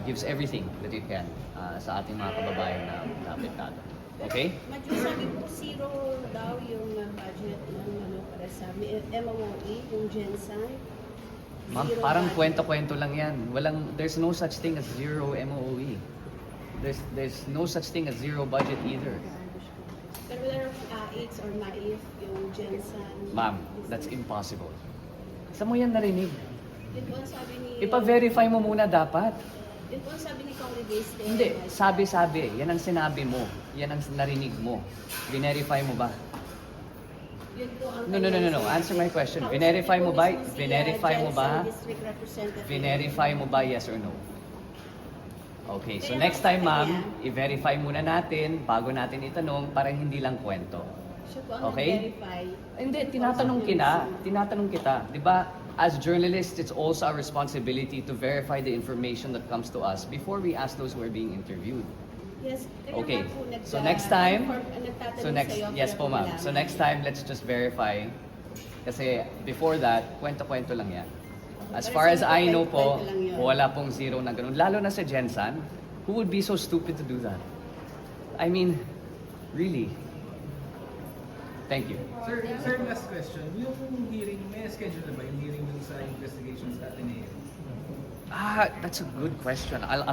gives everything that it can sa ating mga kababayan na apektado. Okay? Medyo sabi po, zero daw yung budget ng para sa MOE, yung Gensan. Ma'am, Zero parang budget. kwento-kwento lang yan. There's no such thing as zero MOE. There's no such thing as zero budget either. Pero whether AIDS or MAIF, yung Gensan. Ma'am, that's impossible. Saan mo yan narinig? Yun po ang sabi ni... Ipa-verify mo muna dapat. Yun po ang sabi ni Congregate. Hindi, sabi. Yan ang sinabi mo. Yan ang narinig mo. Verify mo ba? Yun po ang No. Answer my question. Verify mo ba? Verify mo ba? Verify mo ba, yes or no? Okay, so next time, ma'am, i-verify muna natin bago natin itanong para hindi lang kwento. Siya po ang Okay? verify. Hindi, tinatanong kita. Di ba, as journalists, it's also our responsibility to verify the information that comes to us before we ask those who are being interviewed. Yes. kaya Okay, nga po so next time, nagtatanong sa'yo, yes kaya po ma'am. malaman. So next time, let's just verify. Kasi before that, kwento-kwento lang yan. As Pero far as sabi ko, I know po, kwento lang yun. wala pong zero na ganun. Lalo na sa Gensan, who would be so stupid to do that? I mean, really. Thank you. Sir, last question. Yung hearing, may schedule na ba yung hearing dun sa investigations natin eh? That's a good question. I'll